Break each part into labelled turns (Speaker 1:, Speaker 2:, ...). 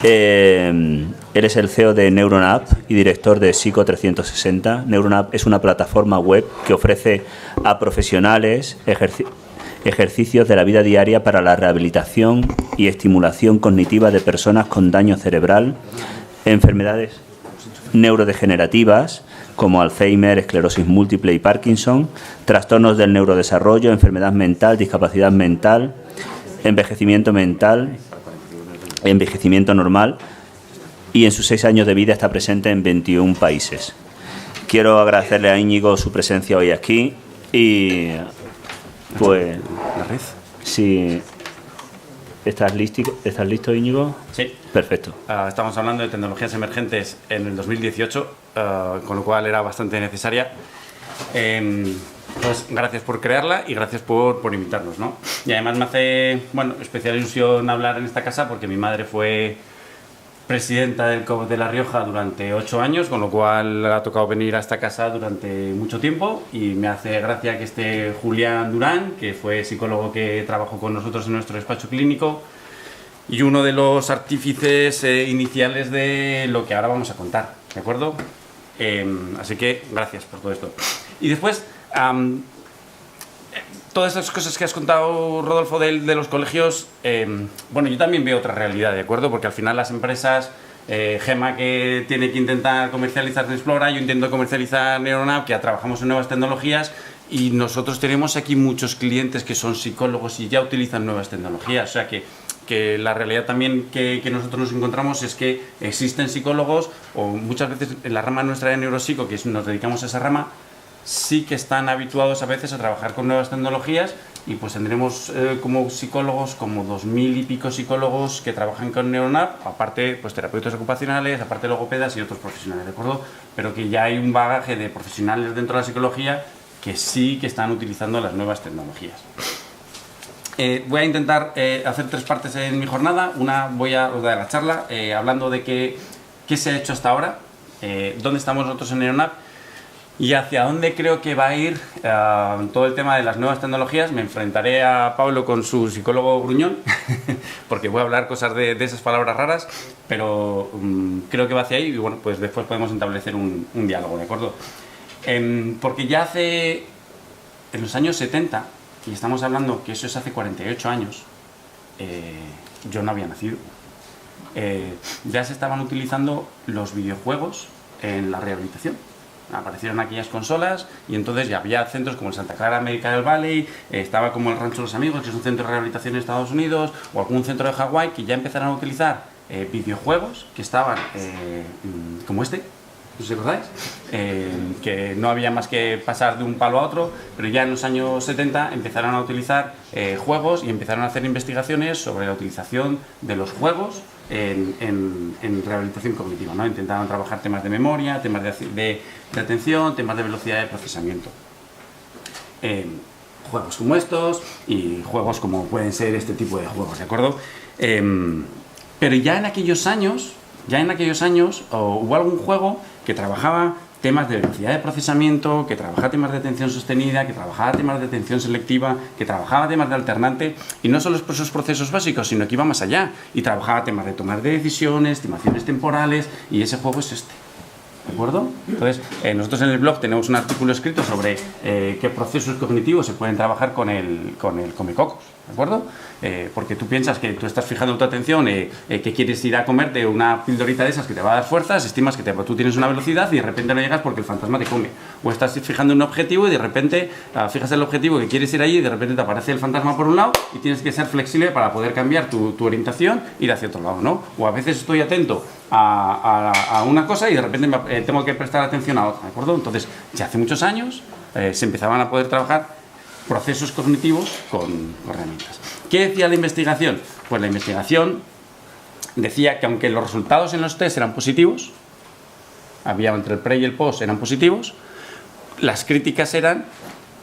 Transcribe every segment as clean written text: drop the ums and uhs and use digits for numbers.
Speaker 1: Él es el CEO de NeuronApp y director de Psico360. NeuronApp es una plataforma web que ofrece a profesionales ejercicios de la vida diaria para la rehabilitación y estimulación cognitiva de personas con daño cerebral, enfermedades neurodegenerativas como Alzheimer, esclerosis múltiple y Parkinson, trastornos del neurodesarrollo, enfermedad mental, discapacidad mental, envejecimiento normal, y en sus 6 años de vida está presente en 21 países. Quiero agradecerle a Íñigo su presencia hoy aquí y pues
Speaker 2: la red.
Speaker 1: Sí. ¿Estás listo, Íñigo?
Speaker 2: Sí.
Speaker 1: Perfecto.
Speaker 2: Estamos hablando de tecnologías emergentes en el 2018, con lo cual era bastante necesaria. Pues gracias por crearla y gracias por invitarnos, ¿no? Y además me hace, especial ilusión hablar en esta casa porque mi madre fue presidenta del COP de La Rioja durante 8 años, con lo cual ha tocado venir a esta casa durante mucho tiempo, y me hace gracia que esté Julián Durán, que fue psicólogo que trabajó con nosotros en nuestro despacho clínico y uno de los artífices iniciales de lo que ahora vamos a contar, ¿de acuerdo? Así que gracias por todo esto. Y después, todas estas cosas que has contado, Rodolfo, de los colegios, yo también veo otra realidad, ¿de acuerdo? Porque al final las empresas, Gema, que tiene que intentar comercializar Explora, yo intento comercializar NeuronApp, que ya trabajamos en nuevas tecnologías, y nosotros tenemos aquí muchos clientes que son psicólogos y ya utilizan nuevas tecnologías. O sea que la realidad también que nosotros nos encontramos es que existen psicólogos, o muchas veces en la rama nuestra de neuropsico, que nos dedicamos a esa rama, sí que están habituados a veces a trabajar con nuevas tecnologías, y pues tendremos como psicólogos como 2000 y pico psicólogos que trabajan con NeuronApp, aparte pues terapeutas ocupacionales, aparte logopedas y otros profesionales, ¿de acuerdo? Pero que ya hay un bagaje de profesionales dentro de la psicología que sí que están utilizando las nuevas tecnologías. Voy a intentar hacer 3 partes en mi jornada. Una, voy a dar la charla hablando de qué se ha hecho hasta ahora, dónde estamos nosotros en NeuronApp, y hacia dónde creo que va a ir todo el tema de las nuevas tecnologías. Me enfrentaré a Pablo con su psicólogo gruñón, porque voy a hablar cosas de esas palabras raras, pero creo que va hacia ahí, y pues después podemos establecer un diálogo, ¿de acuerdo? Porque ya en los años 70, y estamos hablando que eso es hace 48 años, yo no había nacido, ya se estaban utilizando los videojuegos en la rehabilitación. Aparecieron aquellas consolas y entonces ya había centros como el Santa Clara Medical Valley, estaba como el Rancho de los Amigos, que es un centro de rehabilitación en Estados Unidos, o algún centro de Hawái, que ya empezaron a utilizar videojuegos que estaban como este, ¿os acordáis? Que no había más que pasar de un palo a otro, pero ya en los años 70 empezaron a utilizar juegos y empezaron a hacer investigaciones sobre la utilización de los juegos en rehabilitación cognitiva, ¿no? Intentaban trabajar temas de memoria, temas de atención, temas de velocidad de procesamiento. Juegos como estos y juegos como pueden ser este tipo de juegos, ¿de acuerdo? Pero ya en aquellos años hubo algún juego que trabajaba temas de velocidad de procesamiento, que trabajaba temas de atención sostenida, que trabajaba temas de atención selectiva, que trabajaba temas de alternante, y no solo esos procesos básicos, sino que iba más allá y trabajaba temas de tomar de decisiones, estimaciones temporales, y ese juego es este, ¿de acuerdo? Entonces, nosotros en el blog tenemos un artículo escrito sobre qué procesos cognitivos se pueden trabajar con el comecocos, ¿de acuerdo? Porque tú piensas que tú estás fijando tu atención, que quieres ir a comerte una pildorita de esas que te va a dar fuerzas, estimas que tú tienes una velocidad y de repente no llegas porque el fantasma te come. O estás fijando un objetivo y de repente fijas el objetivo que quieres ir allí y de repente te aparece el fantasma por un lado y tienes que ser flexible para poder cambiar tu orientación e ir hacia otro lado, ¿no? O a veces estoy atento a una cosa y de repente tengo que prestar atención a otra, ¿de acuerdo? Entonces, ya hace muchos años se empezaban a poder trabajar procesos cognitivos con herramientas. ¿Qué decía la investigación? Pues la investigación decía que aunque los resultados en los test eran positivos, había entre el pre y el post eran positivos, las críticas eran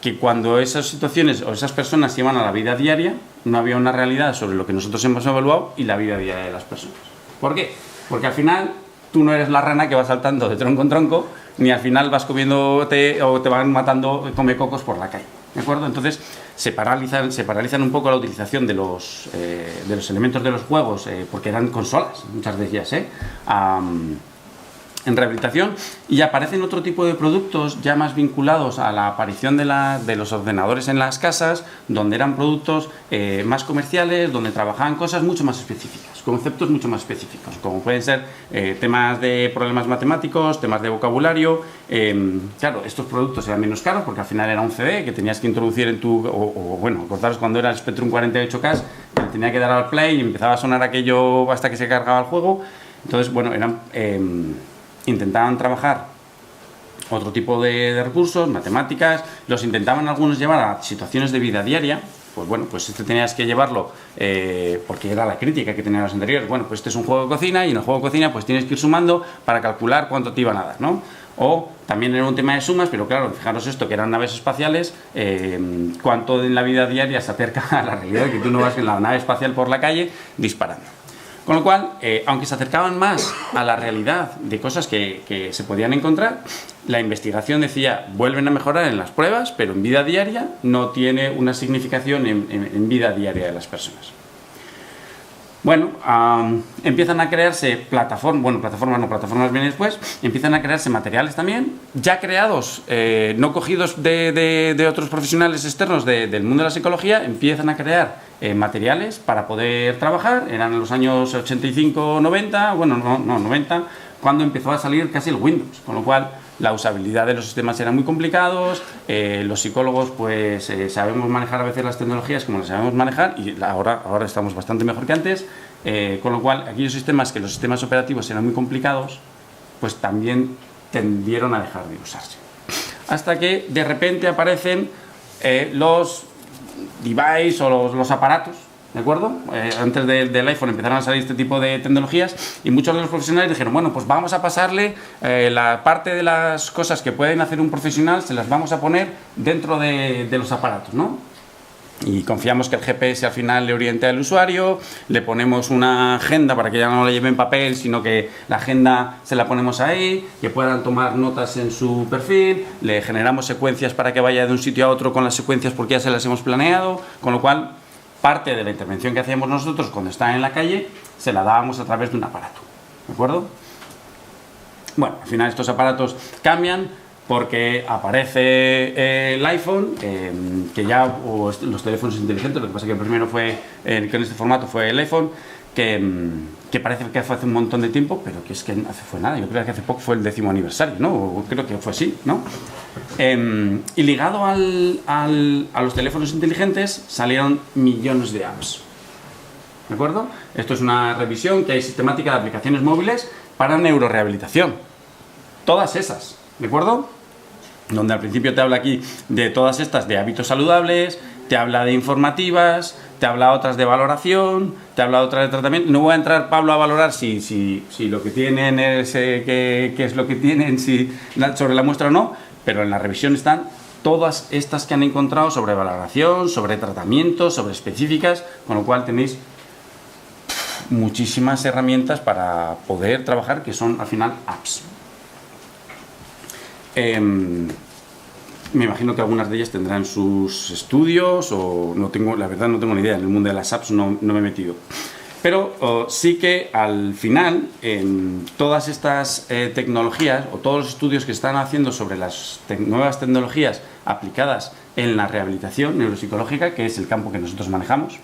Speaker 2: que cuando esas situaciones o esas personas iban a la vida diaria, no había una realidad sobre lo que nosotros hemos evaluado y la vida diaria de las personas. ¿Por qué? Porque al final tú no eres la rana que va saltando de tronco en tronco, ni al final vas comiéndote o te van matando comecocos por la calle, ¿de acuerdo? Entonces se paralizan un poco la utilización de los elementos de los juegos, porque eran consolas, muchas de ellas, en rehabilitación, y aparecen otro tipo de productos ya más vinculados a la aparición de los ordenadores en las casas, donde eran productos más comerciales, donde trabajaban cosas mucho más específicas, conceptos mucho más específicos, como pueden ser temas de problemas matemáticos, temas de vocabulario. Claro, estos productos eran menos caros porque al final era un CD que tenías que introducir en tu... bueno, acordaros cuando era el Spectrum 48K, que tenía que dar al play y empezaba a sonar aquello hasta que se cargaba el juego. Entonces, bueno, intentaban trabajar otro tipo de recursos, matemáticas, los intentaban algunos llevar a situaciones de vida diaria. Pues bueno, pues tenías que llevarlo, porque era la crítica que tenían los anteriores. Bueno, pues este es un juego de cocina y en el juego de cocina pues tienes que ir sumando para calcular cuánto te iban a dar, ¿no? O también era un tema de sumas, pero claro, fijaros esto, que eran naves espaciales, cuánto en la vida diaria se acerca a la realidad de que tú no vas en la nave espacial por la calle disparando. Con lo cual, aunque se acercaban más a la realidad de cosas que se podían encontrar, la investigación decía, vuelven a mejorar en las pruebas, pero en vida diaria no tiene una significación en vida diaria de las personas. Bueno, empiezan a crearse plataformas vienen después, empiezan a crearse materiales también, ya creados, no cogidos de otros profesionales externos del mundo de la psicología, empiezan a crear materiales para poder trabajar. Eran en los años 85-90, bueno, no 90, cuando empezó a salir casi el Windows, con lo cual la usabilidad de los sistemas era muy complicados. Los psicólogos pues sabemos manejar a veces las tecnologías como las sabemos manejar, y ahora estamos bastante mejor que antes, con lo cual aquellos sistemas que los sistemas operativos eran muy complicados pues también tendieron a dejar de usarse, hasta que de repente aparecen los device o los aparatos, ¿de acuerdo? Antes del iPhone empezaron a salir este tipo de tecnologías y muchos de los profesionales dijeron, bueno, pues vamos a pasarle la parte de las cosas que pueden hacer un profesional, se las vamos a poner dentro de los aparatos, ¿no? Y confiamos que el GPS al final le oriente al usuario, le ponemos una agenda para que ya no la lleve en papel, sino que la agenda se la ponemos ahí, que puedan tomar notas en su perfil, le generamos secuencias para que vaya de un sitio a otro con las secuencias porque ya se las hemos planeado, con lo cual parte de la intervención que hacíamos nosotros cuando está en la calle se la dábamos a través de un aparato, ¿de acuerdo? Bueno, al final estos aparatos cambian porque aparece el iPhone, o los teléfonos inteligentes. Lo que pasa es que el primero fue, que en este formato fue el iPhone, que parece que fue hace un montón de tiempo, pero que es que fue nada. Yo creo que hace poco fue el 10º aniversario, ¿no? O creo que fue así, ¿no? Y ligado a los teléfonos inteligentes salieron millones de apps, ¿de acuerdo? Esto es una revisión que hay sistemática de aplicaciones móviles para neurorehabilitación. Todas esas, ¿de acuerdo? Donde al principio te habla aquí de todas estas de hábitos saludables, te habla de informativas, te habla otras de valoración, te habla otras de tratamiento. No voy a entrar, Pablo, a valorar si lo que tienen es qué es lo que tienen, si sobre la muestra o no, pero en la revisión están todas estas que han encontrado sobre valoración, sobre tratamientos, sobre específicas, con lo cual tenéis muchísimas herramientas para poder trabajar, que son al final apps. Me imagino que algunas de ellas tendrán sus estudios, o la verdad no tengo ni idea. En el mundo de las apps no me he metido, pero sí que al final en todas estas tecnologías o todos los estudios que están haciendo sobre las nuevas tecnologías aplicadas en la rehabilitación neuropsicológica, que es el campo que nosotros manejamos,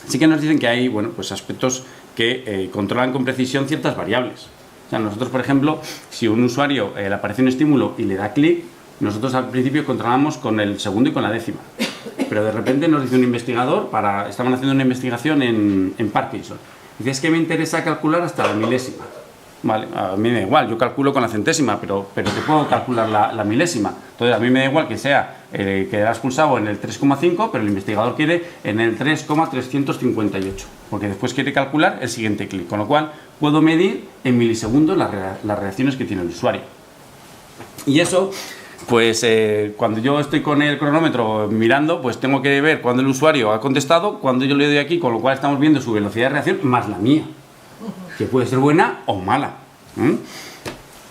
Speaker 2: sí que nos dicen que hay, bueno, pues aspectos que controlan con precisión ciertas variables. O sea, nosotros, por ejemplo, si un usuario le aparece un estímulo y le da clic, nosotros al principio controlamos con el segundo y con la décima. Pero de repente nos dice un investigador, estaban haciendo una investigación en Parkinson. Dice, es que me interesa calcular hasta la milésima. Vale, a mí me da igual, yo calculo con la centésima, pero te puedo calcular la milésima. Entonces, a mí me da igual que sea que has pulsado en el 3,5, pero el investigador quiere en el 3,358, porque después quiere calcular el siguiente clic, con lo cual puedo medir en milisegundos las reacciones que tiene el usuario. Y eso, pues cuando yo estoy con el cronómetro mirando, pues tengo que ver cuándo el usuario ha contestado, cuando yo le doy aquí, con lo cual estamos viendo su velocidad de reacción más la mía, que puede ser buena o mala.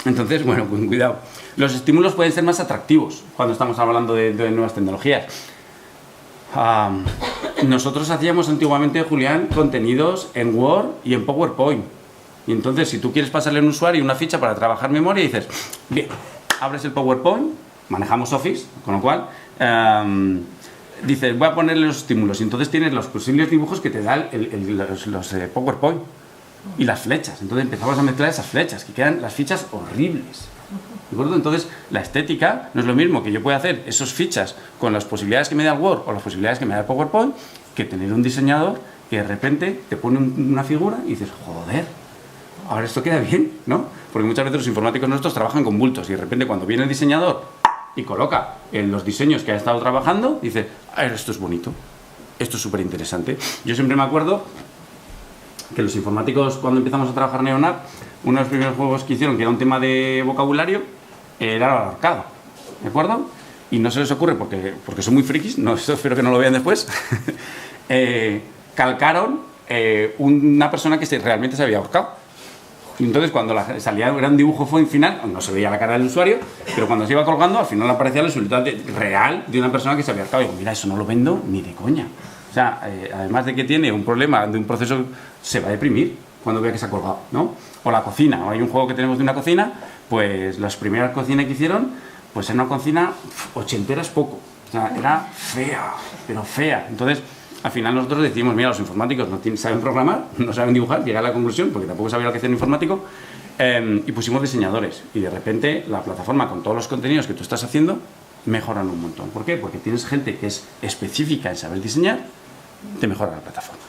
Speaker 2: Entonces, bueno, pues cuidado. Los estímulos pueden ser más atractivos cuando estamos hablando de nuevas tecnologías. Nosotros hacíamos antiguamente, Julián, contenidos en Word y en PowerPoint. Y entonces, si tú quieres pasarle a un usuario una ficha para trabajar memoria, dices, bien, abres el PowerPoint, manejamos Office, con lo cual, dices, voy a ponerle los estímulos. Y entonces tienes los posibles dibujos que te da los PowerPoint. Y las flechas. Entonces empezamos a mezclar esas flechas, que quedan las fichas horribles. ¿De acuerdo? Entonces, la estética no es lo mismo que yo pueda hacer esas fichas con las posibilidades que me da el Word o las posibilidades que me da el PowerPoint, que tener un diseñador que de repente te pone una figura y dices, joder, ahora esto queda bien, ¿no? Porque muchas veces los informáticos nuestros trabajan con bultos y de repente cuando viene el diseñador y coloca en los diseños que ha estado trabajando, dice, esto es bonito, esto es súper interesante. Yo siempre me acuerdo que los informáticos, cuando empezamos a trabajar en Neuronap, uno de los primeros juegos que hicieron, que era un tema de vocabulario, era el ahorcado, ¿de acuerdo? Y no se les ocurre, porque son muy frikis, no, espero que no lo vean después, calcaron una persona que realmente se había ahorcado. Y entonces cuando salía, era un dibujo final, no se veía la cara del usuario, pero cuando se iba colgando, al final aparecía el resultado real de una persona que se había ahorcado. Y digo, mira, eso no lo vendo ni de coña. O sea, además de que tiene un problema de un proceso, se va a deprimir cuando vea que se ha colgado, ¿no? O la cocina, o hay un juego que tenemos de una cocina, pues las primeras cocinas que hicieron, pues era una cocina ochentera, es poco. O sea, era fea, pero fea. Entonces, al final nosotros decimos, mira, los informáticos no saben programar, no saben dibujar, llega a la conclusión, porque tampoco sabía lo que hacía un informático, y pusimos diseñadores. Y de repente la plataforma, con todos los contenidos que tú estás haciendo, mejoran un montón. ¿Por qué? Porque tienes gente que es específica en saber diseñar, te mejora la plataforma.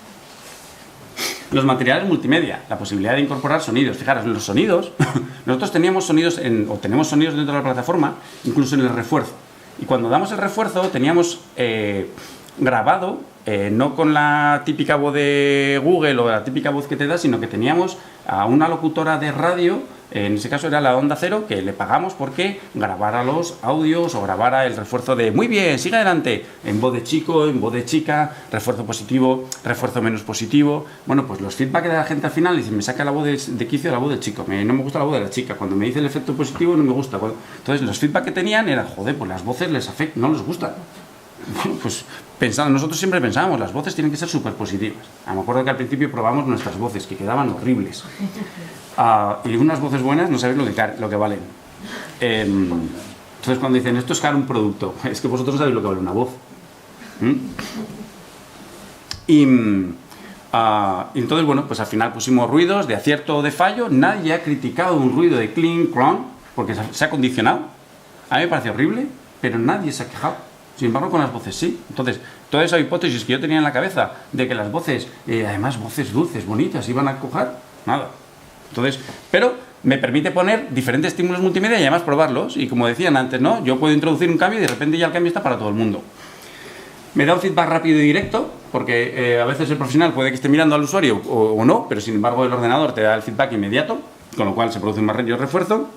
Speaker 2: Los materiales multimedia, la posibilidad de incorporar sonidos. Fijaros, los sonidos, nosotros teníamos sonidos, tenemos sonidos dentro de la plataforma, incluso en el refuerzo. Y cuando damos el refuerzo, teníamos grabado, no con la típica voz de Google o la típica voz que te da, sino que teníamos a una locutora de radio, en ese caso era la Onda Cero, que le pagamos porque grabara los audios o grabara el refuerzo de muy bien, sigue adelante, en voz de chico, en voz de chica, refuerzo positivo, refuerzo menos positivo. Bueno, pues los feedback de la gente al final dicen, me saca la voz de quicio la voz del chico, no me gusta la voz de la chica, cuando me dice el efecto positivo no me gusta. Entonces los feedback que tenían eran, joder, pues las voces les afectan, no les gustan. Bueno, pues nosotros siempre pensábamos, las voces tienen que ser súper positivas. Me acuerdo que al principio probamos nuestras voces, que quedaban horribles. Y unas voces buenas no sabéis lo que valen. Entonces cuando dicen, esto es caro un producto, es que vosotros sabéis lo que vale una voz. Y entonces, bueno, pues al final pusimos ruidos de acierto o de fallo. Nadie ha criticado un ruido de clink, clon, porque se ha condicionado. A mí me parece horrible, pero nadie se ha quejado. Sin embargo, con las voces sí. Entonces, toda esa hipótesis que yo tenía en la cabeza de que las voces, además voces dulces, bonitas, iban a coger, nada. Entonces, pero me permite poner diferentes estímulos multimedia y además probarlos. Y como decían antes, ¿no? Yo puedo introducir un cambio y de repente ya el cambio está para todo el mundo. Me da un feedback rápido y directo, porque a veces el profesional puede que esté mirando al usuario o no, pero sin embargo el ordenador te da el feedback inmediato, con lo cual se produce un mayor refuerzo.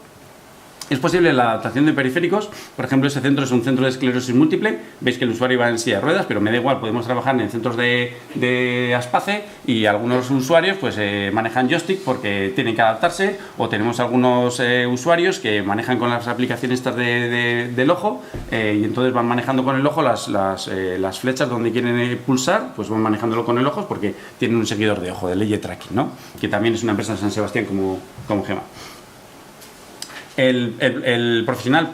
Speaker 2: Es posible la adaptación de periféricos. Por ejemplo, ese centro es un centro de esclerosis múltiple. Veis que el usuario va en silla de ruedas, pero me da igual, podemos trabajar en centros de Aspace y algunos usuarios pues manejan joystick porque tienen que adaptarse, o tenemos algunos usuarios que manejan con las aplicaciones estas del ojo y entonces van manejando con el ojo las flechas donde quieren pulsar, pues van manejándolo con el ojo porque tienen un seguidor de ojo, de Leye Tracking, ¿no? Que también es una empresa de San Sebastián como Gema. El profesional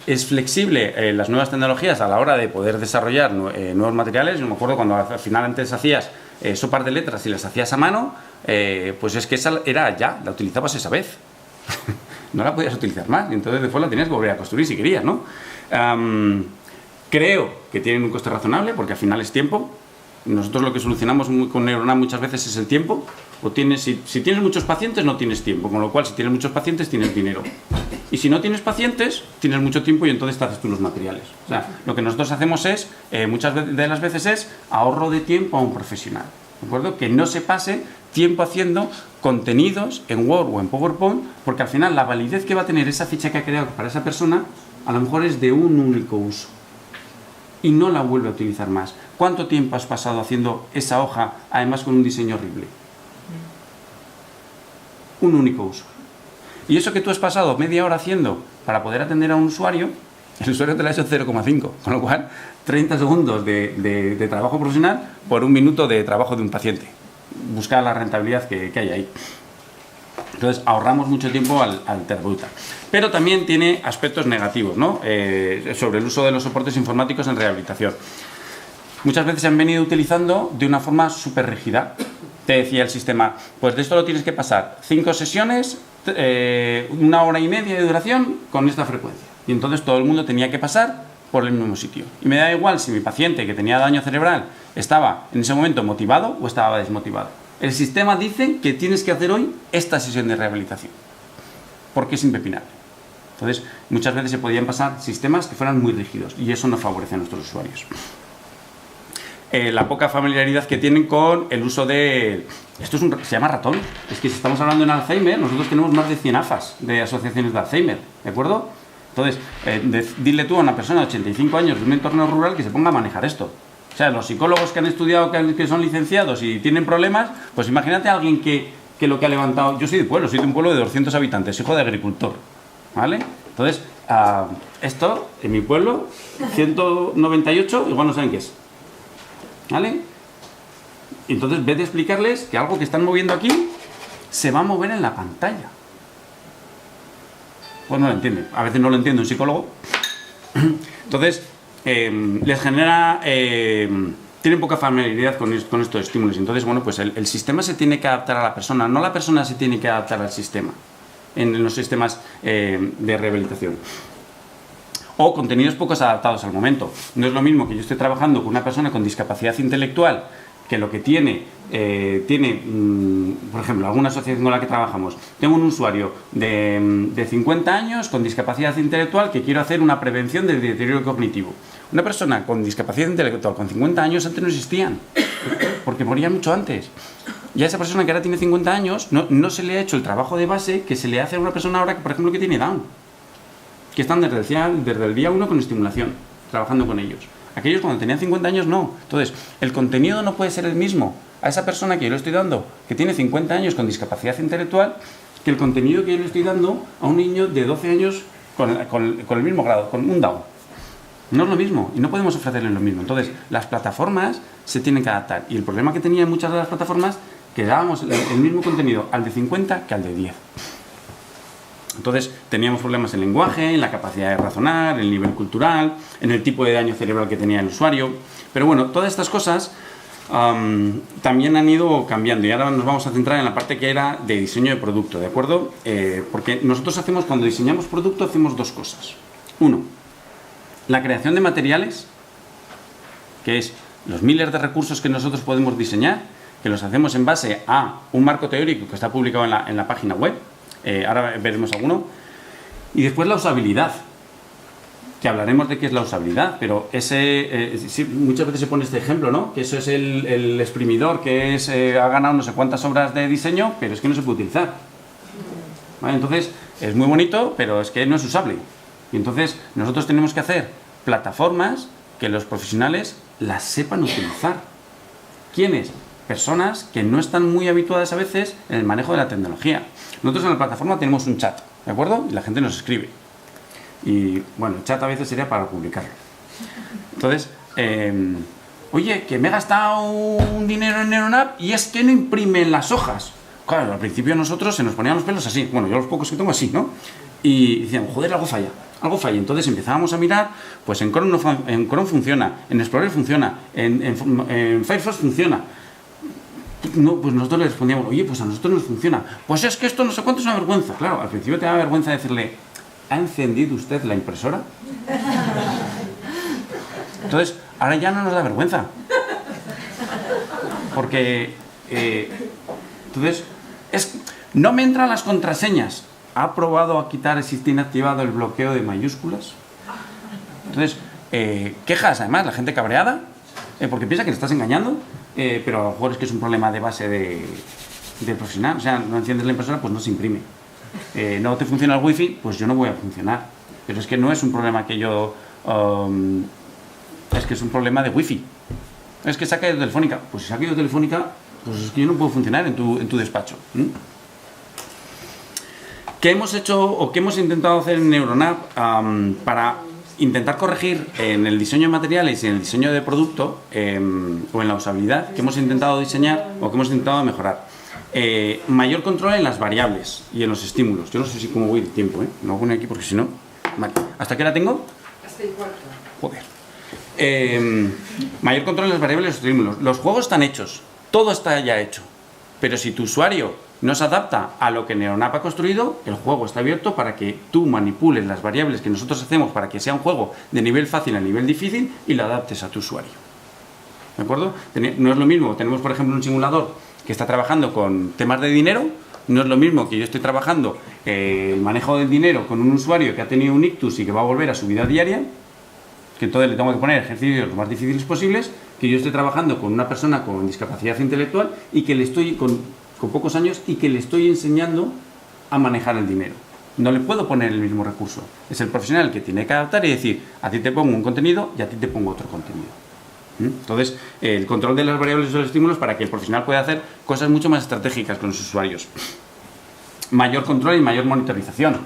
Speaker 2: es flexible las nuevas tecnologías a la hora de poder desarrollar nuevos materiales. Yo me acuerdo cuando al final antes hacías sopas de letras y las hacías a mano, pues es que esa era ya, la utilizabas esa vez. No la podías utilizar más, y entonces después la tenías que volver a construir si querías, ¿no? Creo que tienen un coste razonable porque al final es tiempo. Nosotros lo que solucionamos con Neuronap muchas veces es el tiempo. Si tienes muchos pacientes no tienes tiempo, con lo cual si tienes muchos pacientes tienes dinero. Y si no tienes pacientes, tienes mucho tiempo y entonces te haces tú los materiales. O sea, lo que nosotros hacemos es, muchas de las veces es ahorro de tiempo a un profesional. ¿De acuerdo? Que no se pase tiempo haciendo contenidos en Word o en PowerPoint, porque al final la validez que va a tener esa ficha que ha creado para esa persona a lo mejor es de un único uso. Y no la vuelve a utilizar más. ¿Cuánto tiempo has pasado haciendo esa hoja, además con un diseño horrible? Un único uso. Y eso que tú has pasado media hora haciendo para poder atender a un usuario, el usuario te lo ha hecho 0,5, con lo cual 30 segundos de trabajo profesional por 1 minuto de trabajo de un paciente. Buscar la rentabilidad que hay ahí. Entonces ahorramos mucho tiempo al terapeuta. Pero también tiene aspectos negativos, ¿no? Sobre el uso de los soportes informáticos en rehabilitación. Muchas veces se han venido utilizando de una forma súper rígida. Te decía el sistema, pues de esto lo tienes que pasar 5 sesiones, 1 hora y media de duración con esta frecuencia. Y entonces todo el mundo tenía que pasar por el mismo sitio. Y me da igual si mi paciente que tenía daño cerebral estaba en ese momento motivado o estaba desmotivado. El sistema dice que tienes que hacer hoy esta sesión de rehabilitación, porque es impepinable. Entonces, muchas veces se podían pasar sistemas que fueran muy rígidos y eso no favorece a nuestros usuarios. La poca familiaridad que tienen con el uso de... Esto se llama ratón. Es que si estamos hablando en Alzheimer, nosotros tenemos más de 100 AFAs de asociaciones de Alzheimer, ¿de acuerdo? Entonces, dile tú a una persona de 85 años de un entorno rural que se ponga a manejar esto. O sea, los psicólogos que han estudiado, que son licenciados y tienen problemas, pues imagínate a alguien que lo que ha levantado... Yo soy de un pueblo de 200 habitantes, hijo de agricultor, ¿vale? Entonces, esto, en mi pueblo, 198, igual no saben qué es, ¿vale? Entonces, vete a explicarles que algo que están moviendo aquí se va a mover en la pantalla. Pues no lo entienden. A veces no lo entiende un psicólogo. Entonces, les genera... tienen poca familiaridad con estos estímulos. Entonces, bueno, pues el sistema se tiene que adaptar a la persona, no la persona se tiene que adaptar al sistema, en los sistemas de rehabilitación. O contenidos pocos adaptados al momento. No es lo mismo que yo esté trabajando con una persona con discapacidad intelectual que lo que tiene, por ejemplo, alguna asociación con la que trabajamos, tengo un usuario de 50 años con discapacidad intelectual que quiero hacer una prevención del deterioro cognitivo. Una persona con discapacidad intelectual con 50 años antes no existían, porque morían mucho antes. Y a esa persona que ahora tiene 50 años no se le ha hecho el trabajo de base que se le hace a una persona ahora, por ejemplo, que tiene Down, que están desde el día 1 con estimulación, trabajando con ellos. Aquellos cuando tenían 50 años no. Entonces, el contenido no puede ser el mismo a esa persona que yo le estoy dando, que tiene 50 años con discapacidad intelectual, que el contenido que yo le estoy dando a un niño de 12 años con el mismo grado, con un Down. No es lo mismo y no podemos ofrecerle lo mismo. Entonces, las plataformas se tienen que adaptar. Y el problema que tenían muchas de las plataformas, que dábamos el mismo contenido al de 50 que al de 10. Entonces teníamos problemas en lenguaje, en la capacidad de razonar, en el nivel cultural, en el tipo de daño cerebral que tenía el usuario. Pero bueno, todas estas cosas también han ido cambiando y ahora nos vamos a centrar en la parte que era de diseño de producto, ¿de acuerdo? Porque nosotros cuando diseñamos producto, hacemos 2 cosas. 1, la creación de materiales, que es los miles de recursos que nosotros podemos diseñar, que los hacemos en base a un marco teórico que está publicado en la página web. Ahora veremos alguno. Y después la usabilidad, que hablaremos de qué es la usabilidad, pero sí, muchas veces se pone este ejemplo, ¿no? Que eso es el exprimidor que ha ganado no sé cuántas obras de diseño, pero es que no se puede utilizar, ¿vale? Entonces es muy bonito, pero es que no es usable. Y entonces nosotros tenemos que hacer plataformas que los profesionales las sepan utilizar. ¿Quiénes? Personas que no están muy habituadas a veces en el manejo de la tecnología. Nosotros en la plataforma tenemos un chat, ¿de acuerdo? Y la gente nos escribe. Y bueno, el chat a veces sería para publicarlo. Entonces, oye, que me he gastado un dinero en NeuronApp y es que no imprimen las hojas. Claro, al principio nosotros se nos ponían los pelos así. Bueno, yo los pocos que tengo así, ¿no? Y decíamos, joder, algo falla. Entonces empezábamos a mirar, pues en Chrome funciona, en Explorer funciona, en Firefox funciona. No, pues nosotros le respondíamos, oye, pues a nosotros nos funciona. Pues es que esto no sé cuánto es una vergüenza. Claro, al principio te da vergüenza decirle, ¿ha encendido usted la impresora? Entonces, ahora ya no nos da vergüenza. Porque, entonces, no me entran las contraseñas. ¿Ha probado a quitar si tiene activado el bloqueo de mayúsculas? Entonces, quejas, además, la gente cabreada, porque piensa que le estás engañando. Pero a lo mejor es que es un problema de base del profesional. O sea, no enciendes la impresora, pues no se imprime. No te funciona el wifi, pues yo no voy a funcionar. Pero es que no es un problema que yo... es que es un problema de wifi. Es que se ha caído Telefónica. Pues si se ha caído Telefónica, pues es que yo no puedo funcionar en tu despacho. ¿Qué hemos hecho o qué hemos intentado hacer en NeuronApp para intentar corregir en el diseño de materiales y en el diseño de producto o en la usabilidad que hemos intentado diseñar o que hemos intentado mejorar? Mayor control en las variables y en los estímulos. Yo no sé si cómo voy de tiempo, ¿eh? No lo pongo aquí porque si no... Vale. ¿Hasta qué hora tengo?
Speaker 3: Hasta igual.
Speaker 2: Joder. Mayor control en las variables y los estímulos. Los juegos están hechos. Todo está ya hecho. Pero si tu usuario no se adapta a lo que NeuronApp ha construido, el juego está abierto para que tú manipules las variables que nosotros hacemos para que sea un juego de nivel fácil a nivel difícil y lo adaptes a tu usuario. ¿De acuerdo? No es lo mismo. Tenemos, por ejemplo, un simulador que está trabajando con temas de dinero. No es lo mismo que yo estoy trabajando el manejo del dinero con un usuario que ha tenido un ictus y que va a volver a su vida diaria, que entonces le tengo que poner ejercicios lo más difíciles posibles, que yo estoy trabajando con una persona con discapacidad intelectual y que le estoy con pocos años y que le estoy enseñando a manejar el dinero. No le puedo poner el mismo recurso. Es el profesional que tiene que adaptar y decir, a ti te pongo un contenido y a ti te pongo otro contenido. Entonces, el control de las variables y los estímulos para que el profesional pueda hacer cosas mucho más estratégicas con sus usuarios. Mayor control y mayor monitorización.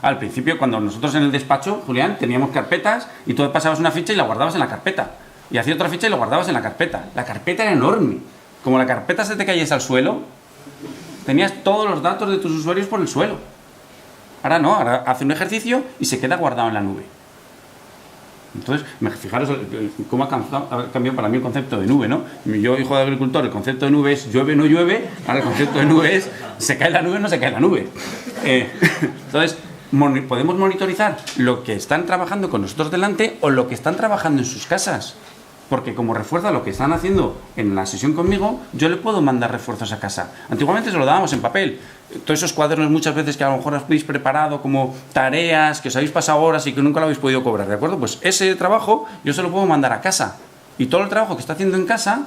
Speaker 2: Al principio, cuando nosotros en el despacho, Julián, teníamos carpetas y tú pasabas una ficha y la guardabas en la carpeta. Y hacías otra ficha y lo guardabas en la carpeta. La carpeta era enorme. Como la carpeta se te cayese al suelo, tenías todos los datos de tus usuarios por el suelo. Ahora no, ahora hace un ejercicio y se queda guardado en la nube. Entonces, fijaros cómo ha cambiado para mí el concepto de nube, ¿no? Yo, hijo de agricultor, el concepto de nube es llueve, no llueve. Ahora el concepto de nube es se cae la nube, no se cae la nube. Entonces, podemos monitorizar lo que están trabajando con nosotros delante o lo que están trabajando en sus casas. Porque como refuerza lo que están haciendo en la sesión conmigo, yo le puedo mandar refuerzos a casa. Antiguamente se lo dábamos en papel. Todos esos cuadernos muchas veces que a lo mejor habéis preparado como tareas, que os habéis pasado horas y que nunca lo habéis podido cobrar, ¿de acuerdo? Pues ese trabajo yo se lo puedo mandar a casa. Y todo el trabajo que está haciendo en casa,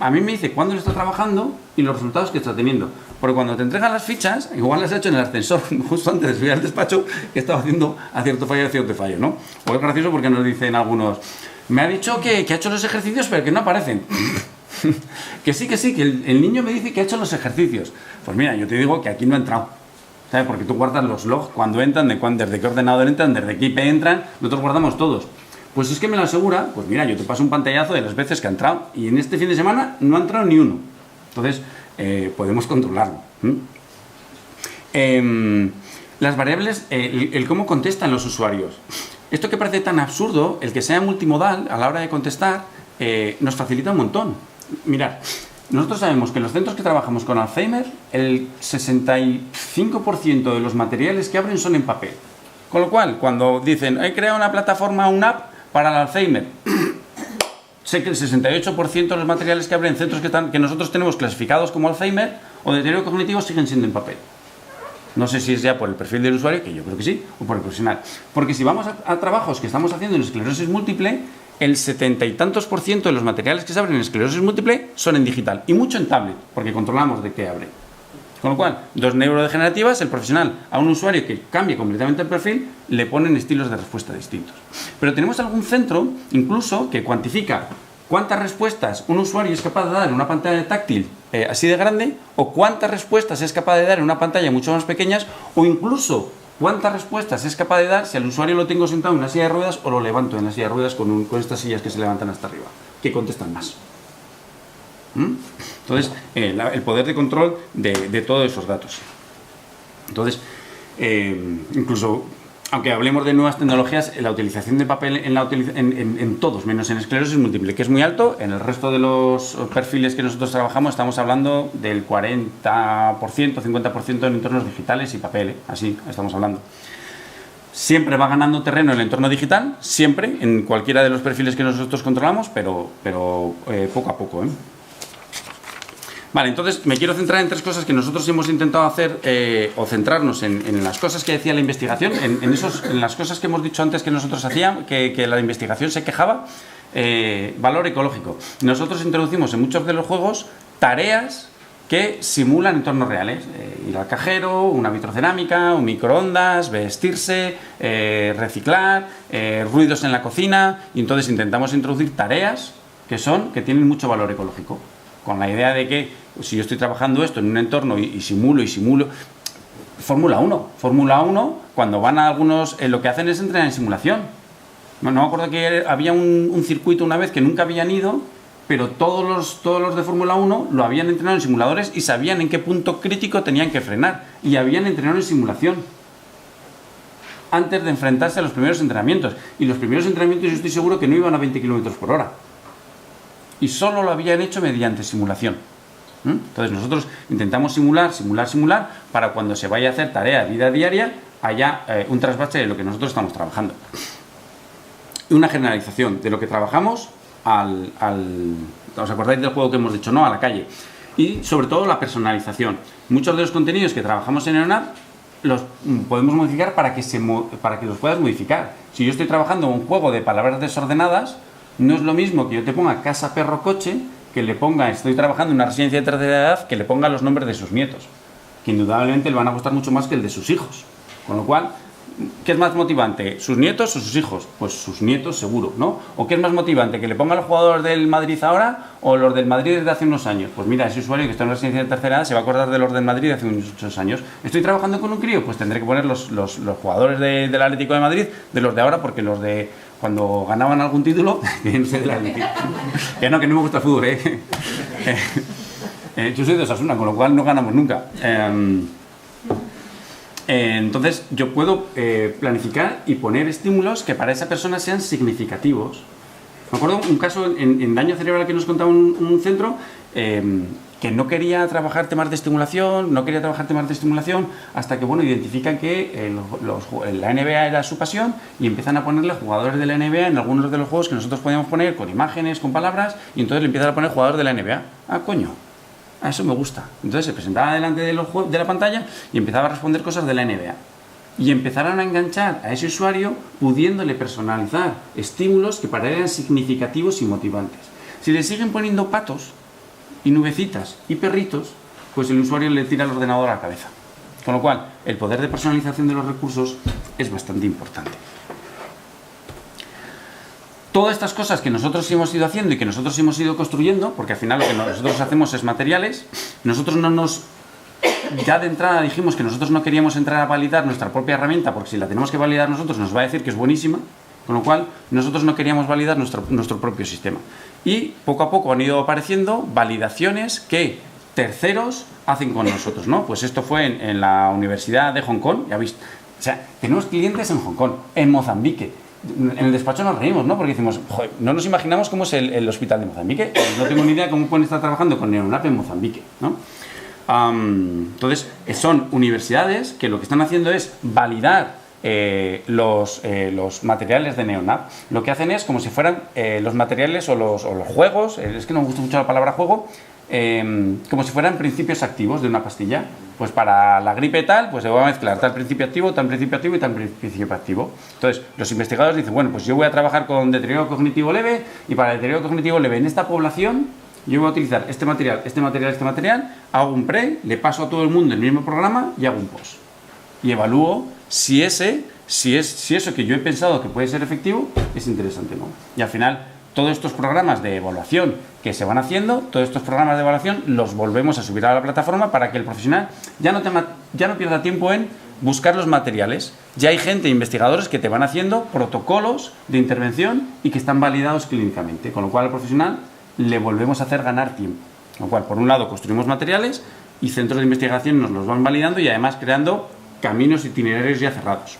Speaker 2: a mí me dice cuándo lo está trabajando y los resultados que está teniendo. Porque cuando te entregan las fichas, igual las he hecho en el ascensor, justo antes de subir al despacho, que estaba haciendo acierto fallo, ¿no? O es gracioso porque nos dicen algunos... Me ha dicho que ha hecho los ejercicios, pero que no aparecen. que sí, que el niño me dice que ha hecho los ejercicios. Pues mira, yo te digo que aquí no ha entrado. ¿Sabes? Porque tú guardas los logs cuando entran, desde qué ordenador entran, desde qué IP entran, nosotros guardamos todos. Pues si es que me lo asegura, pues mira, yo te paso un pantallazo de las veces que ha entrado. Y en este fin de semana no ha entrado ni uno. Entonces, podemos controlarlo. Las variables, el cómo contestan los usuarios. Esto que parece tan absurdo, el que sea multimodal a la hora de contestar, nos facilita un montón. Mirad, nosotros sabemos que en los centros que trabajamos con Alzheimer, el 65% de los materiales que abren son en papel. Con lo cual, cuando dicen, he creado una plataforma, una app para el Alzheimer, sé que el 68% de los materiales que abren centros que nosotros tenemos clasificados como Alzheimer o de deterioro cognitivo siguen siendo en papel. No sé si es ya por el perfil del usuario, que yo creo que sí, o por el profesional. Porque si vamos a trabajos que estamos haciendo en esclerosis múltiple, el 70 y tantos % de los materiales que se abren en esclerosis múltiple son en digital. Y mucho en tablet, porque controlamos de qué abre. Con lo cual, 2 neurodegenerativas, el profesional a un usuario que cambie completamente el perfil, le ponen estilos de respuesta distintos. Pero tenemos algún centro, incluso, que cuantifica cuántas respuestas un usuario es capaz de dar en una pantalla táctil así de grande, o cuántas respuestas es capaz de dar en una pantalla mucho más pequeñas, o incluso cuántas respuestas es capaz de dar si al usuario lo tengo sentado en una silla de ruedas o lo levanto en la silla de ruedas con estas sillas que se levantan hasta arriba, que contestan más. Entonces, el poder de control de todos esos datos. Entonces, incluso... Aunque hablemos de nuevas tecnologías, la utilización de papel en todos, menos en esclerosis múltiple, que es muy alto. En el resto de los perfiles que nosotros trabajamos estamos hablando del 40%, 50% en entornos digitales y papel, así estamos hablando. Siempre va ganando terreno el entorno digital, siempre, en cualquiera de los perfiles que nosotros controlamos, pero poco a poco, Vale, entonces me quiero centrar en 3 cosas que nosotros hemos intentado hacer, o centrarnos en las cosas que decía la investigación, en las cosas que hemos dicho antes que nosotros hacíamos, que la investigación se quejaba. Valor ecológico. Nosotros introducimos en muchos de los juegos tareas que simulan entornos reales. Ir al cajero, una vitrocerámica, un microondas, vestirse, reciclar, ruidos en la cocina, y entonces intentamos introducir tareas que tienen mucho valor ecológico. Con la idea de que si yo estoy trabajando esto en un entorno y simulo... Fórmula 1. Fórmula 1, cuando van a algunos, lo que hacen es entrenar en simulación. No me acuerdo que había un circuito una vez que nunca habían ido, pero todos los de Fórmula 1 lo habían entrenado en simuladores y sabían en qué punto crítico tenían que frenar. Y habían entrenado en simulación antes de enfrentarse a los primeros entrenamientos. Y los primeros entrenamientos yo estoy seguro que no iban a 20 km por hora. Y solo lo habían hecho mediante simulación. Entonces nosotros intentamos simular, para cuando se vaya a hacer tarea de vida diaria, haya un trasvase de lo que nosotros estamos trabajando. Y una generalización de lo que trabajamos ¿os acordáis del juego que hemos dicho? No, a la calle. Y sobre todo la personalización. Muchos de los contenidos que trabajamos en Neonap los podemos modificar para que los puedas modificar. Si yo estoy trabajando un juego de palabras desordenadas, no es lo mismo que yo te ponga casa, perro, coche, que le ponga, estoy trabajando en una residencia de tercera edad, que le ponga los nombres de sus nietos, que indudablemente le van a gustar mucho más que el de sus hijos. Con lo cual, ¿qué es más motivante? ¿Sus nietos o sus hijos? Pues sus nietos seguro, ¿no? ¿O qué es más motivante? ¿Que le ponga los jugadores del Madrid ahora o los del Madrid desde hace unos años? Pues mira, ese usuario que está en una residencia de tercera edad se va a acordar de los del Madrid de hace muchos años. ¿Estoy trabajando con un crío? Pues tendré que poner los jugadores del Atlético de Madrid de los de ahora, porque los de cuando ganaban algún título, que no sé del Atlético. Que no me gusta el fútbol, yo soy de Osasuna, con lo cual no ganamos nunca. Entonces yo puedo planificar y poner estímulos que para esa persona sean significativos. Me acuerdo un caso en daño cerebral que nos contaba un centro que no quería trabajar temas de estimulación, hasta que identifican que la NBA era su pasión y empiezan a ponerle jugadores de la NBA en algunos de los juegos que nosotros podíamos poner con imágenes, con palabras, y entonces le empiezan a poner jugadores de la NBA. Ah, coño. A eso me gusta. Entonces se presentaba delante de la pantalla y empezaba a responder cosas de la NBA. Y empezaron a enganchar a ese usuario pudiéndole personalizar estímulos que para él eran significativos y motivantes. Si le siguen poniendo patos y nubecitas y perritos, pues el usuario le tira el ordenador a la cabeza. Con lo cual, el poder de personalización de los recursos es bastante importante. Todas estas cosas que nosotros hemos ido haciendo y que nosotros hemos ido construyendo, porque al final lo que nosotros hacemos es materiales, nosotros ya de entrada dijimos que nosotros no queríamos entrar a validar nuestra propia herramienta, porque si la tenemos que validar nosotros nos va a decir que es buenísima, con lo cual nosotros no queríamos validar nuestro propio sistema. Y poco a poco han ido apareciendo validaciones que terceros hacen con nosotros, ¿no? Pues esto fue en la Universidad de Hong Kong, ya veis. O sea, tenemos clientes en Hong Kong, en Mozambique. En el despacho nos reímos, ¿no? Porque decimos, joder, no nos imaginamos cómo es el hospital de Mozambique. No tengo ni idea cómo pueden estar trabajando con Neonap en Mozambique, ¿no? Entonces, son universidades que lo que están haciendo es validar los materiales de Neonap. Lo que hacen es como si fueran los materiales o los juegos, es que no me gusta mucho la palabra juego, como si fueran principios activos de una pastilla. Pues para la gripe tal, pues se va a mezclar tal principio activo y tal principio activo. Entonces, los investigadores dicen, bueno, pues yo voy a trabajar con deterioro cognitivo leve, y para el deterioro cognitivo leve en esta población yo voy a utilizar este material, hago un pre, le paso a todo el mundo el mismo programa y hago un post. Y evalúo si eso que yo he pensado que puede ser efectivo es interesante, ¿no? Y al final, todos estos programas de evaluación que se van haciendo, todos estos programas de evaluación los volvemos a subir a la plataforma para que el profesional ya no pierda tiempo en buscar los materiales. Ya hay gente, investigadores, que te van haciendo protocolos de intervención y que están validados clínicamente, con lo cual al profesional le volvemos a hacer ganar tiempo. Con lo cual, por un lado, construimos materiales y centros de investigación nos los van validando y además creando caminos itinerarios ya cerrados.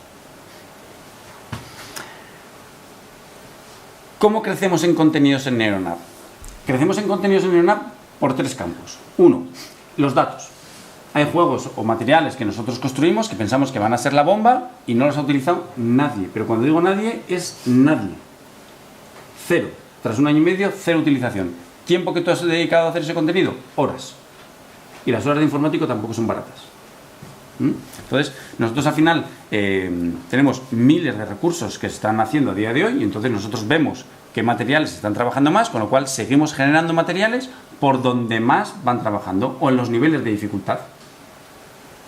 Speaker 2: ¿Cómo crecemos en contenidos en Neonap? Crecemos en contenidos en Neonap por 3 campos. 1, los datos. Hay juegos o materiales que nosotros construimos que pensamos que van a ser la bomba y no los ha utilizado nadie. Pero cuando digo nadie, es nadie. 0. Tras 1 año y medio, 0 utilización. ¿Tiempo que tú has dedicado a hacer ese contenido? Horas. Y las horas de informático tampoco son baratas. Entonces, nosotros al final tenemos miles de recursos que se están haciendo a día de hoy y entonces nosotros vemos qué materiales están trabajando más, con lo cual seguimos generando materiales por donde más van trabajando o en los niveles de dificultad.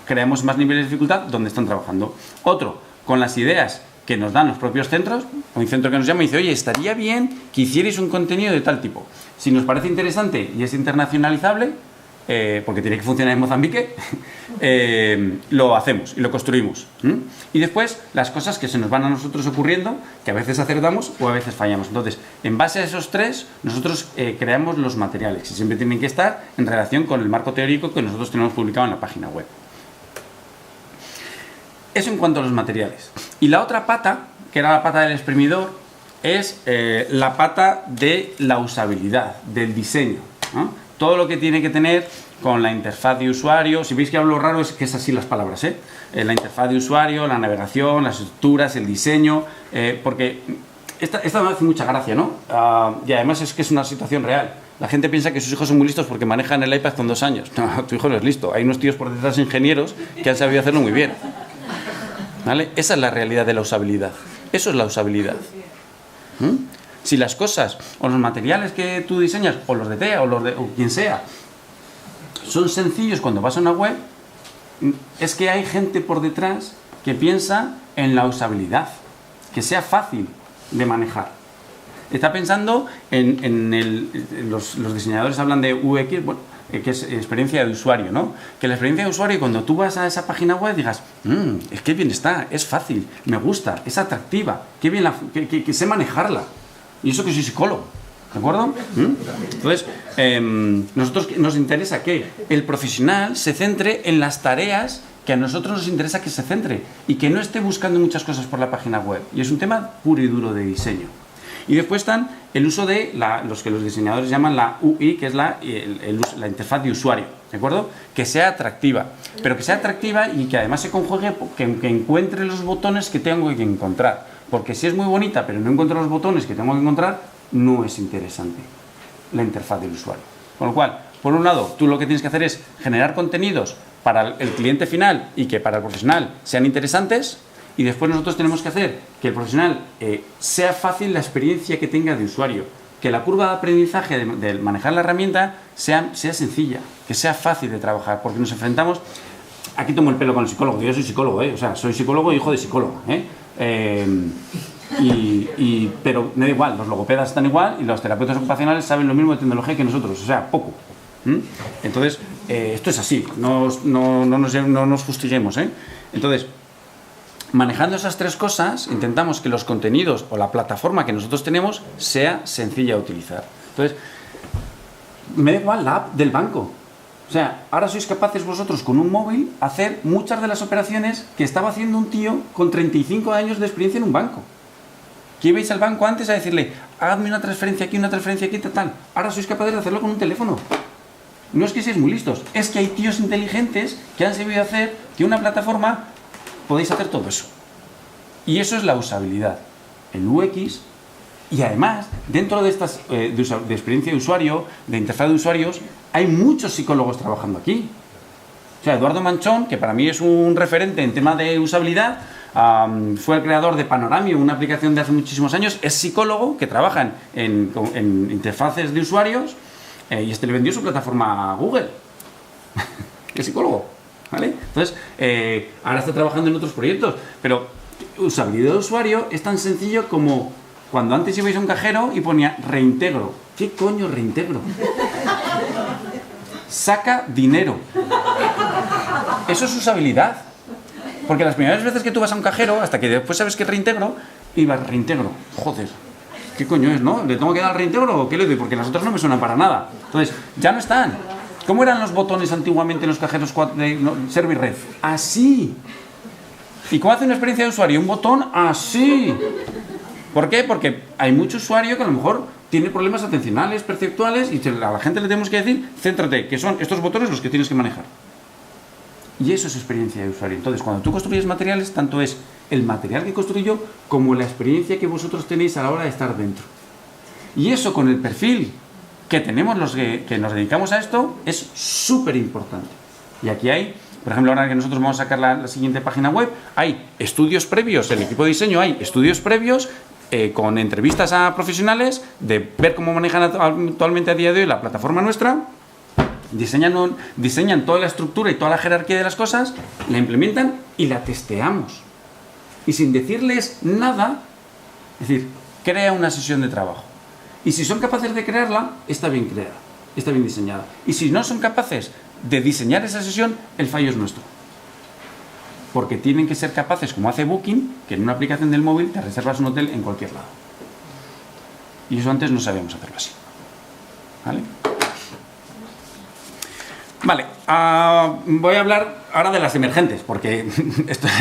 Speaker 2: Creamos más niveles de dificultad donde están trabajando. Otro, con las ideas que nos dan los propios centros, un centro que nos llama y dice, oye, estaría bien que hicierais un contenido de tal tipo. Si nos parece interesante y es internacionalizable, porque tiene que funcionar en Mozambique, lo hacemos y lo construimos. Y después las cosas que se nos van a nosotros ocurriendo, que a veces acertamos o a veces fallamos. Entonces, en base a esos tres, nosotros creamos los materiales, que siempre tienen que estar en relación con el marco teórico que nosotros tenemos publicado en la página web. Eso en cuanto a los materiales. Y la otra pata, que era la pata del exprimidor, es la pata de la usabilidad, del diseño, ¿no? Todo lo que tiene que tener con la interfaz de usuario. Si veis que hablo raro, es que es así las palabras, la interfaz de usuario, la navegación, las estructuras, el diseño, porque esta me hace mucha gracia, ¿no? Y además es que es una situación real. La gente piensa que sus hijos son muy listos porque manejan el iPad con 2 años. No, tu hijo no es listo. Hay unos tíos por detrás ingenieros que han sabido hacerlo muy bien. ¿Vale? Esa es la realidad de la usabilidad. Eso es la usabilidad. Si las cosas o los materiales que tú diseñas, o los de TEA o quien sea, son sencillos cuando vas a una web, es que hay gente por detrás que piensa en la usabilidad, que sea fácil de manejar. Está pensando los diseñadores hablan de UX, bueno, que es experiencia de usuario, ¿no? Que la experiencia de usuario, cuando tú vas a esa página web, digas, es que bien está, es fácil, me gusta, es atractiva, qué bien que sé manejarla. Y eso que soy psicólogo, ¿de acuerdo? Entonces, nosotros nos interesa que el profesional se centre en las tareas que a nosotros nos interesa que se centre y que no esté buscando muchas cosas por la página web. Y es un tema puro y duro de diseño. Y después están el uso de los que los diseñadores llaman la UI, que es la interfaz de usuario, ¿de acuerdo? Que sea atractiva, pero que sea atractiva y que además se conjugue, que encuentre los botones que tengo que encontrar. Porque si es muy bonita, pero no encuentro los botones que tengo que encontrar, no es interesante la interfaz del usuario. Con lo cual, por un lado, tú lo que tienes que hacer es generar contenidos para el cliente final y que para el profesional sean interesantes. Y después nosotros tenemos que hacer que el profesional sea fácil la experiencia que tenga de usuario, que la curva de aprendizaje de manejar la herramienta sea sencilla, que sea fácil de trabajar, porque nos enfrentamos, aquí tomo el pelo con el psicólogo, yo soy psicólogo, o sea, soy psicólogo y hijo de psicólogo, pero me da igual, los logopedas están igual y los terapeutas ocupacionales saben lo mismo de tecnología que nosotros, o sea, poco. Entonces, esto es así, no nos fustiguemos, Entonces, manejando esas tres cosas, intentamos que los contenidos o la plataforma que nosotros tenemos sea sencilla de utilizar. Entonces, me da igual la app del banco. O sea, ahora sois capaces vosotros con un móvil hacer muchas de las operaciones que estaba haciendo un tío con 35 años de experiencia en un banco. Que ibais al banco antes a decirle, hazme una transferencia aquí, tal. Ahora sois capaces de hacerlo con un teléfono. No es que seáis muy listos, es que hay tíos inteligentes que han sabido hacer que una plataforma podéis hacer todo eso. Y eso es la usabilidad. El UX, y además, dentro de estas de experiencia de usuario, de interfaz de usuarios, hay muchos psicólogos trabajando aquí. O sea, Eduardo Manchón, que para mí es un referente en tema de usabilidad, fue el creador de Panoramio, una aplicación de hace muchísimos años, es psicólogo que trabaja en interfaces de usuarios, y le vendió su plataforma a Google. Es psicólogo. ¿Vale? Entonces, ahora está trabajando en otros proyectos, pero usabilidad de usuario es tan sencillo como cuando antes ibais a un cajero y ponía reintegro. ¿Qué coño reintegro? Saca dinero. Eso es usabilidad. Porque las primeras veces que tú vas a un cajero, hasta que después sabes que es reintegro, ibas reintegro. Joder, ¿qué coño es, no? ¿Le tengo que dar el reintegro o qué le doy? Porque las otras no me suenan para nada. Entonces, ya no están. ¿Cómo eran los botones antiguamente en los cajeros de Serviref? Así. ¿Y cómo hace una experiencia de usuario? Un botón así. ¿Por qué? Porque hay mucho usuario que a lo mejor tiene problemas atencionales, perceptuales, y a la gente le tenemos que decir, céntrate, que son estos botones los que tienes que manejar. Y eso es experiencia de usuario. Entonces, cuando tú construyes materiales, tanto es el material que construyo como la experiencia que vosotros tenéis a la hora de estar dentro. Y eso con el perfil que tenemos los que nos dedicamos a esto es súper importante. Y aquí hay, por ejemplo, ahora que nosotros vamos a sacar la siguiente página web, hay estudios previos, el equipo de diseño hay estudios previos con entrevistas a profesionales de ver cómo manejan actualmente a día de hoy la plataforma nuestra, diseñan toda la estructura y toda la jerarquía de las cosas, la implementan y la testeamos. Y sin decirles nada, es decir, crea una sesión de trabajo. Y si son capaces de crearla, está bien creada. está bien diseñada. Y si no son capaces de diseñar esa sesión, el fallo es nuestro. Porque tienen que ser capaces, como hace Booking, que en una aplicación del móvil te reservas un hotel en cualquier lado. Y eso antes no sabíamos hacerlo así. ¿Vale? Vale, voy a hablar ahora de las emergentes, porque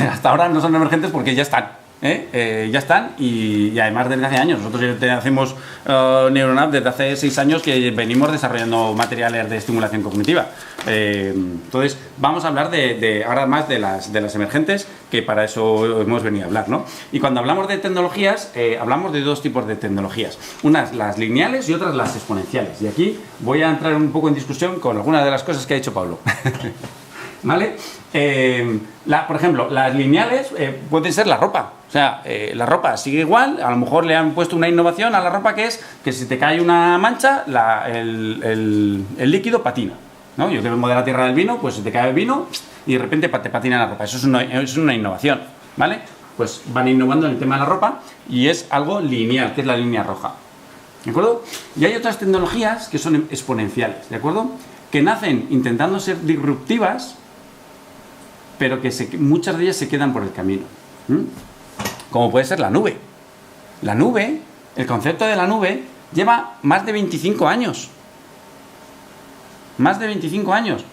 Speaker 2: hasta ahora no son emergentes porque ya están. Ya están y además desde hace años. Nosotros ya hacemos NeuronApp desde hace 6 años que venimos desarrollando materiales de estimulación cognitiva. Entonces vamos a hablar ahora más de las emergentes, que para eso hemos venido a hablar, ¿no? Y cuando hablamos de tecnologías, hablamos de 2 tipos de tecnologías. Unas las lineales y otras las exponenciales. Y aquí voy a entrar un poco en discusión con algunas de las cosas que ha dicho Pablo. ¿Vale? Por ejemplo, las lineales pueden ser la ropa. O sea, la ropa sigue igual, a lo mejor le han puesto una innovación a la ropa que es que si te cae una mancha, el líquido patina, ¿no? Yo que vengo de la tierra del vino, pues si te cae el vino y de repente te patina la ropa. Eso es una innovación, ¿vale? Pues van innovando en el tema de la ropa y es algo lineal, que es la línea roja. ¿De acuerdo? Y hay otras tecnologías que son exponenciales, ¿de acuerdo? Que nacen intentando ser disruptivas, pero que muchas de ellas se quedan por el camino. Como puede ser la nube. La nube, el concepto de la nube, lleva más de 25 años. Más de 25 años.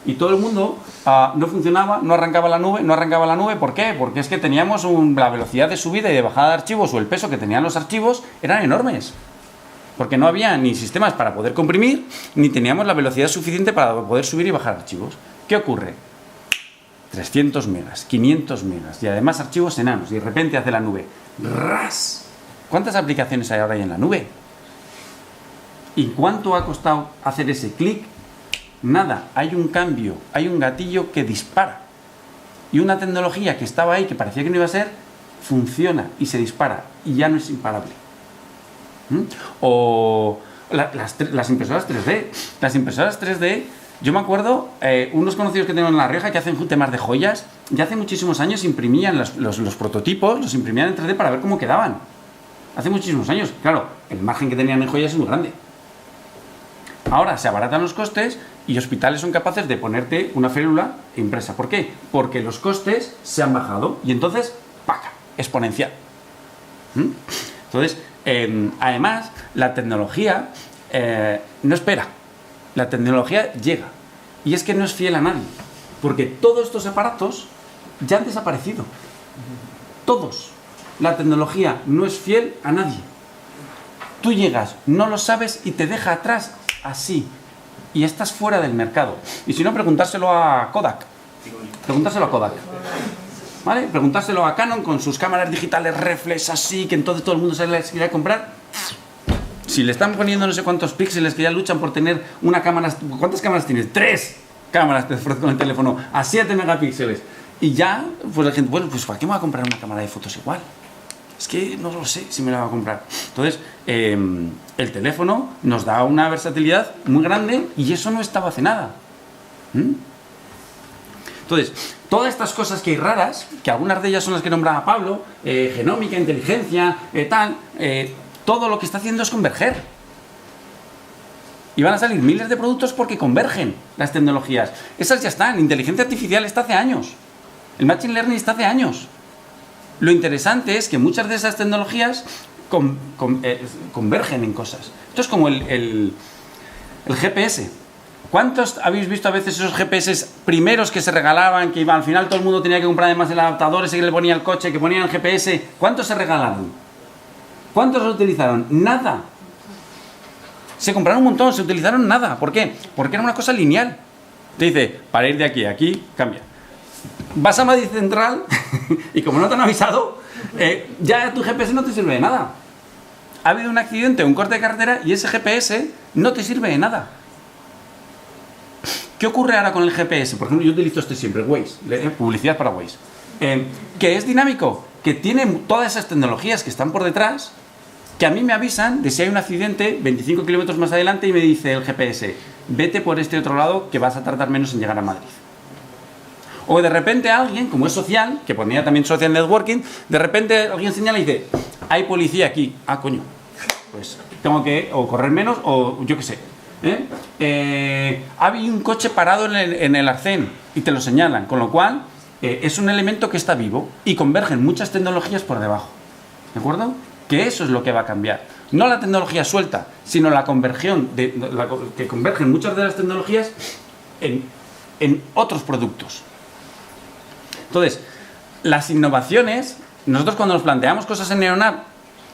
Speaker 2: Y todo el mundo no funcionaba, no arrancaba la nube. ¿Por qué? Porque es que teníamos la velocidad de subida y de bajada de archivos, o el peso que tenían los archivos, eran enormes. Porque no había ni sistemas para poder comprimir, ni teníamos la velocidad suficiente para poder subir y bajar archivos. ¿Qué ocurre? 300 megas, 500 megas y además archivos enanos, y de repente hace la nube ¡ras! ¿Cuántas aplicaciones hay ahora en la nube? ¿Y cuánto ha costado hacer ese clic? Nada, hay un cambio, hay un gatillo que dispara, y una tecnología que estaba ahí, que parecía que no iba a ser, funciona y se dispara y ya no es imparable. O las impresoras 3D. Las impresoras 3D, yo me acuerdo, unos conocidos que tengo en La Rioja que hacen temas de joyas, ya hace muchísimos años imprimían los prototipos, los imprimían en 3D para ver cómo quedaban. Hace muchísimos años. Claro, el margen que tenían en joyas es muy grande. Ahora se abaratan los costes y hospitales son capaces de ponerte una férula impresa. ¿Por qué? Porque los costes se han bajado y entonces, ¡paca!, exponencial. Entonces, además, la tecnología no espera. La tecnología llega. Y es que no es fiel a nadie. Porque todos estos aparatos ya han desaparecido. Todos. La tecnología no es fiel a nadie. Tú llegas, no lo sabes y te deja atrás así. Y estás fuera del mercado. Y si no, preguntárselo a Kodak. Preguntárselo a Kodak. ¿Vale? Preguntárselo a Canon con sus cámaras digitales reflex así, que entonces todo el mundo se les quiere comprar. Si le están poniendo no sé cuántos píxeles que ya luchan por tener una cámara... ¿Cuántas cámaras tienes? 3 cámaras te ofrezco con el teléfono a 7 megapíxeles. Y ya, pues la gente, bueno, pues ¿para qué me voy a comprar una cámara de fotos igual? Es que no lo sé si me la voy a comprar. Entonces, el teléfono nos da una versatilidad muy grande y eso no estaba hace nada. Entonces, todas estas cosas que hay raras, que algunas de ellas son las que nombraba Pablo, genómica, inteligencia, todo lo que está haciendo es converger. Y van a salir miles de productos porque convergen las tecnologías. Esas ya están. Inteligencia artificial está hace años. El Machine Learning está hace años. Lo interesante es que muchas de esas tecnologías convergen en cosas. Esto es como el GPS. ¿Cuántos habéis visto a veces esos GPS primeros que se regalaban, que al final todo el mundo tenía que comprar además el adaptador ese que le ponía al coche, que ponían el GPS? ¿Cuántos se regalaron? ¿Cuántos lo utilizaron? Nada. Se compraron un montón, se utilizaron nada. ¿Por qué? Porque era una cosa lineal. Te dice, para ir de aquí a aquí, cambia. Vas a Madrid Central y como no te han avisado, ya tu GPS no te sirve de nada. Ha habido un accidente, un corte de carretera y ese GPS no te sirve de nada. ¿Qué ocurre ahora con el GPS? Por ejemplo, yo utilizo este siempre, Waze, publicidad para Waze. Que es dinámico, que tiene todas esas tecnologías que están por detrás, que a mí me avisan de si hay un accidente 25 kilómetros más adelante y me dice el GPS, vete por este otro lado que vas a tardar menos en llegar a Madrid. O de repente alguien, como es social, que ponía también social networking, de repente alguien señala y dice, hay policía aquí. Ah, coño, pues tengo que o correr menos o yo qué sé. Ha habido un coche parado en el arcén y te lo señalan, con lo cual es un elemento que está vivo y convergen muchas tecnologías por debajo. ¿De acuerdo? Que eso es lo que va a cambiar. No la tecnología suelta, sino la conversión, que convergen muchas de las tecnologías en otros productos. Entonces, las innovaciones, nosotros cuando nos planteamos cosas en Neuronap,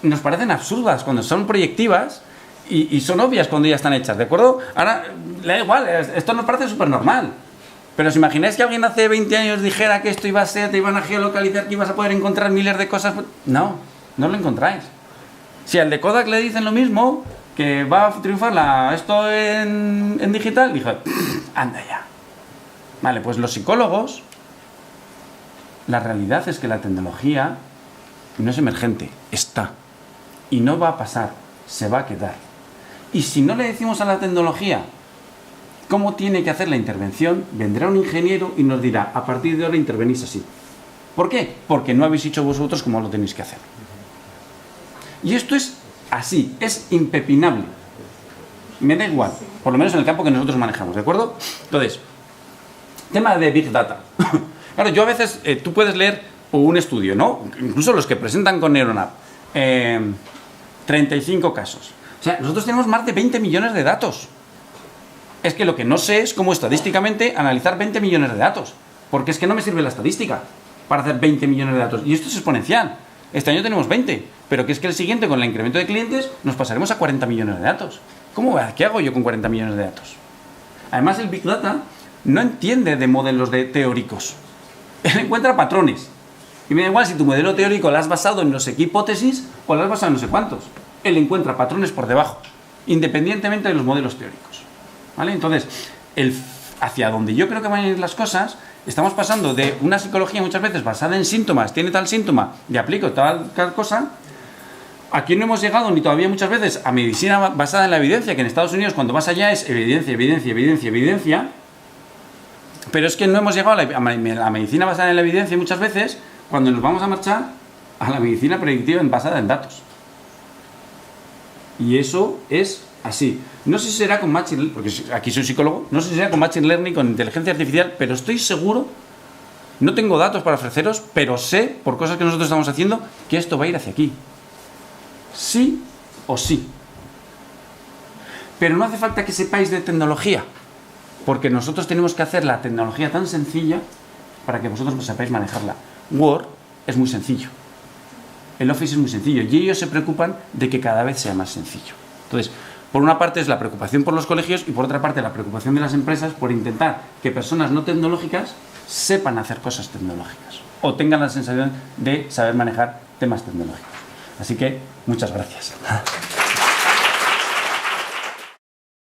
Speaker 2: nos parecen absurdas cuando son proyectivas y son obvias cuando ya están hechas, ¿de acuerdo? Ahora, le da igual, esto nos parece súper normal. Pero os imagináis que alguien hace 20 años dijera que esto iba a ser, te iban a geolocalizar, que ibas a poder encontrar miles de cosas. No lo encontráis. Si al de Kodak le dicen lo mismo, que va a triunfar esto en digital, dijo, anda ya. Vale, pues los psicólogos, la realidad es que la tecnología no es emergente, está. Y no va a pasar, se va a quedar. Y si no le decimos a la tecnología cómo tiene que hacer la intervención, vendrá un ingeniero y nos dirá, a partir de ahora intervenís así. ¿Por qué? Porque no habéis dicho vosotros cómo lo tenéis que hacer. Y esto es así, es impepinable. Me da igual, por lo menos en el campo que nosotros manejamos, ¿de acuerdo? Entonces, tema de Big Data. Claro, yo a veces, tú puedes leer un estudio, ¿no? Incluso los que presentan con Neuronap. 35 casos. O sea, nosotros tenemos más de 20 millones de datos. Es que lo que no sé es cómo estadísticamente analizar 20 millones de datos. Porque es que no me sirve la estadística para hacer 20 millones de datos. Y esto es exponencial. Este año tenemos 20, pero que es que el siguiente, con el incremento de clientes, nos pasaremos a 40 millones de datos. ¿Qué hago yo con 40 millones de datos? Además, el Big Data no entiende de modelos teóricos. Él encuentra patrones. Y me da igual si tu modelo teórico lo has basado en no sé qué hipótesis o lo has basado en no sé cuántos. Él encuentra patrones por debajo, independientemente de los modelos teóricos. ¿Vale? Entonces, hacia donde yo creo que van a ir las cosas, estamos pasando de una psicología muchas veces basada en síntomas, tiene tal síntoma, le aplico tal cosa. Aquí no hemos llegado ni todavía muchas veces a medicina basada en la evidencia, que en Estados Unidos cuando vas allá es evidencia, evidencia, evidencia, evidencia. Pero es que no hemos llegado a la medicina basada en la evidencia muchas veces cuando nos vamos a marchar a la medicina predictiva basada en datos. Y eso es así. No sé si será con Machine Learning, porque aquí soy psicólogo, no sé si será con Machine Learning, con inteligencia artificial, pero estoy seguro, no tengo datos para ofreceros, pero sé, por cosas que nosotros estamos haciendo, que esto va a ir hacia aquí. Sí o sí. Pero no hace falta que sepáis de tecnología, porque nosotros tenemos que hacer la tecnología tan sencilla para que vosotros sepáis manejarla. Word es muy sencillo. El Office es muy sencillo y ellos se preocupan de que cada vez sea más sencillo. Entonces, por una parte es la preocupación por los colegios y por otra parte la preocupación de las empresas por intentar que personas no tecnológicas sepan hacer cosas tecnológicas o tengan la sensación de saber manejar temas tecnológicos. Así que, muchas gracias.